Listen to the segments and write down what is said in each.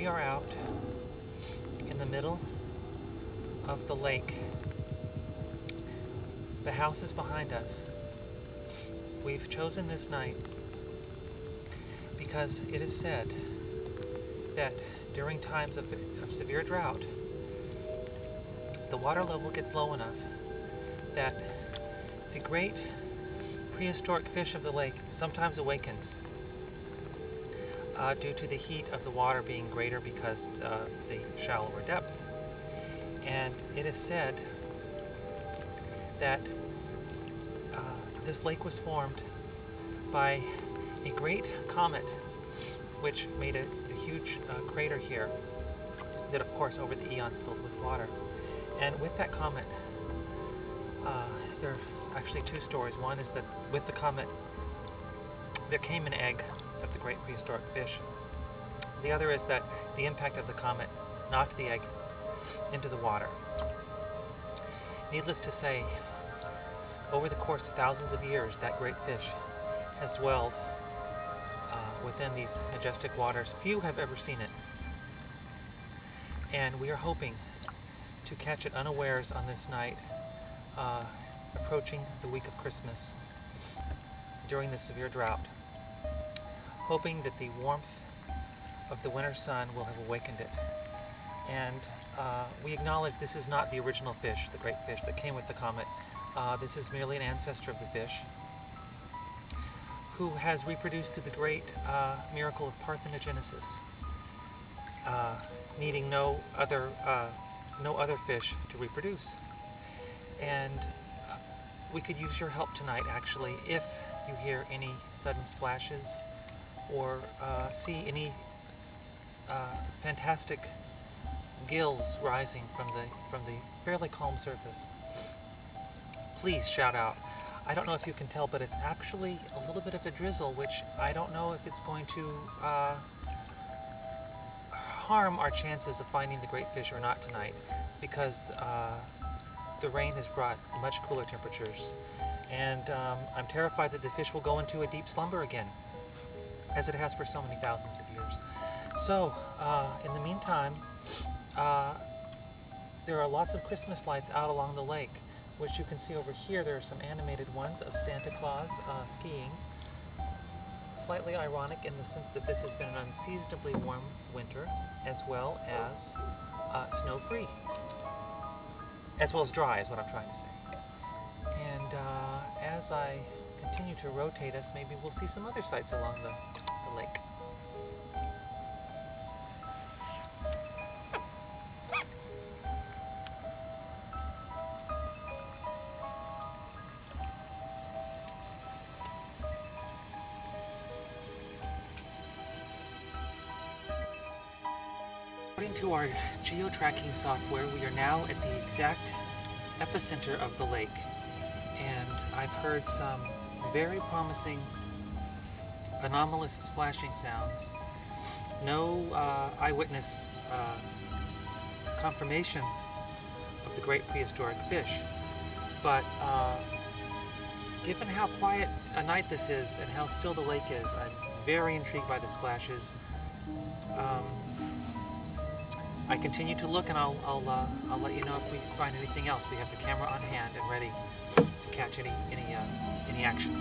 are out in the middle of the lake. The house is behind us. We've chosen this night because it is said that during times of severe drought, the water level gets low enough that the great prehistoric fish of the lake sometimes awakens due to the heat of the water being greater because of the shallower depth. And it is said that this lake was formed by a great comet which made a huge crater here that of course over the eons filled with water. And with that comet, there are actually two stories. One is that with the comet there came an egg of the great prehistoric fish. The other is that the impact of the comet knocked the egg into the water. Needless to say, over the course of thousands of years, that great fish has dwelled within these majestic waters. Few have ever seen it. And we are hoping to catch it unawares on this night, approaching the week of Christmas during this severe drought, hoping that the warmth of the winter sun will have awakened it. And we acknowledge this is not the original fish, the great fish that came with the comet. This is merely an ancestor of the fish who has reproduced through the great miracle of parthenogenesis, needing no other fish to reproduce. And we could use your help tonight, actually, if you hear any sudden splashes or see any fantastic gills rising from the fairly calm surface. Please shout out. I don't know if you can tell, but it's actually a little bit of a drizzle, which I don't know if it's going to harm our chances of finding the great fish or not tonight, because the rain has brought much cooler temperatures, and I'm terrified that the fish will go into a deep slumber again, as it has for so many thousands of years. So, in the meantime, there are lots of Christmas lights out along the lake, which you can see over here. There are some animated ones of Santa Claus skiing. Slightly ironic in the sense that this has been an unseasonably warm winter, as well as snow-free. As well as dry, is what I'm trying to say. And as I continue to rotate us, maybe we'll see some other sights along the lake. According to our geo-tracking software, we are now at the exact epicenter of the lake, and I've heard some very promising anomalous splashing sounds. No eyewitness confirmation of the great prehistoric fish, but given how quiet a night this is and how still the lake is, I'm very intrigued by the splashes. I continue to look, and I'll let you know if we find anything else. We have the camera on hand and ready to catch any action.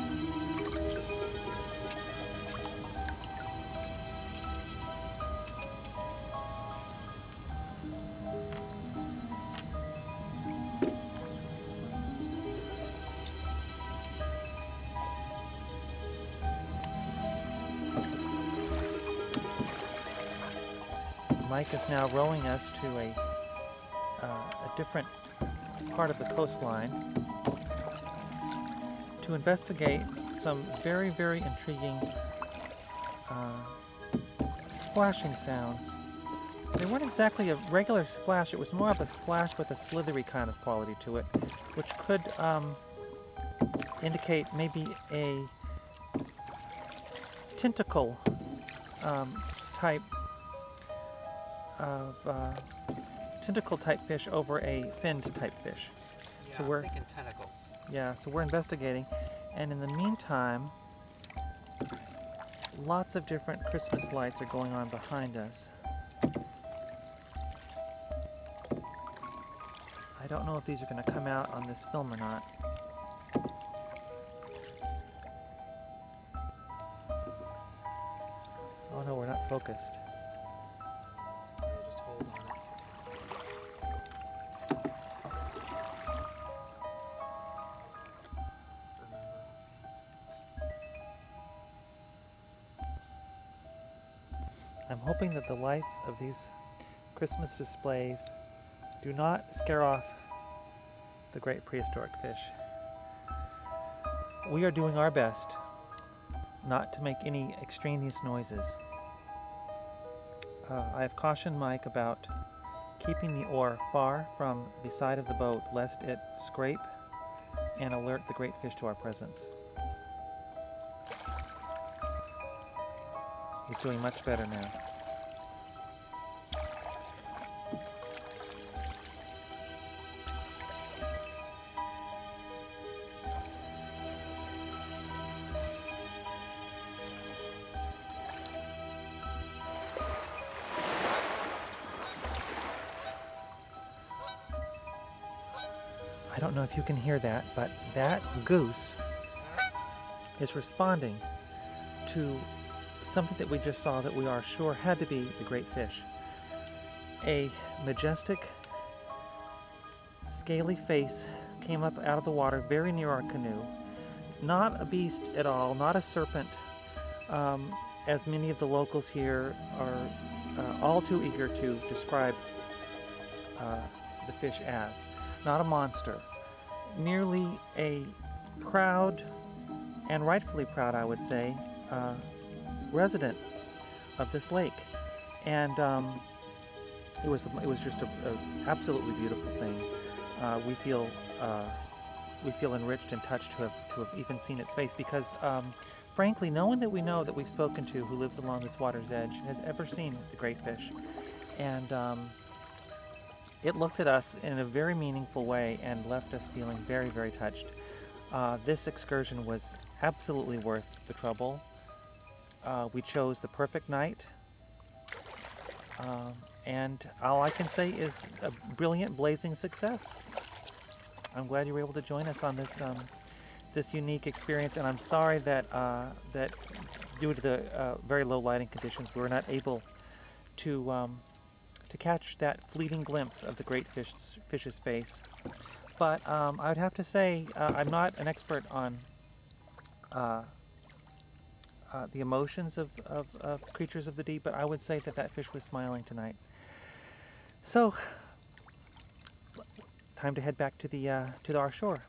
Mike is now rowing us to a different part of the coastline to investigate some very, very intriguing splashing sounds. They weren't exactly a regular splash, it was more of a splash with a slithery kind of quality to it, which could indicate maybe a tentacle type of tentacle type fish over a finned type fish. Yeah, so we're thinking tentacles. Yeah, so we're investigating, and in the meantime, lots of different Christmas lights are going on behind us. don't know if these are going to come out on this film or not. Oh no, we're not focused. Just hold on it. I'm hoping that the lights of these Christmas displays do not scare off the great prehistoric fish. We are doing our best not to make any extraneous noises. I have cautioned Mike about keeping the oar far from the side of the boat lest it scrape and alert the great fish to our presence. He's doing much better now. I don't know if you can hear that, but that goose is responding to something that we just saw that we are sure had to be the great fish. A majestic, scaly face came up out of the water very near our canoe. Not a beast at all, not a serpent, as many of the locals here are all too eager to describe the fish as. Not a monster, merely a proud, and rightfully proud I would say, resident of this lake. And it was just an absolutely beautiful thing. We feel enriched and touched to have even seen its face, because frankly, no one that we know that we've spoken to who lives along this water's edge has ever seen the great fish. And it looked at us in a very meaningful way and left us feeling very, very touched. This excursion was absolutely worth the trouble. We chose the perfect night, and all I can say is a brilliant, blazing success. I'm glad you were able to join us on this this unique experience, and I'm sorry that that due to the very low lighting conditions, we were not able to catch that fleeting glimpse of the great fish's face. But I would have to say, I'm not an expert on the emotions of creatures of the deep, but I would say that that fish was smiling tonight. So, time to head back to our shore.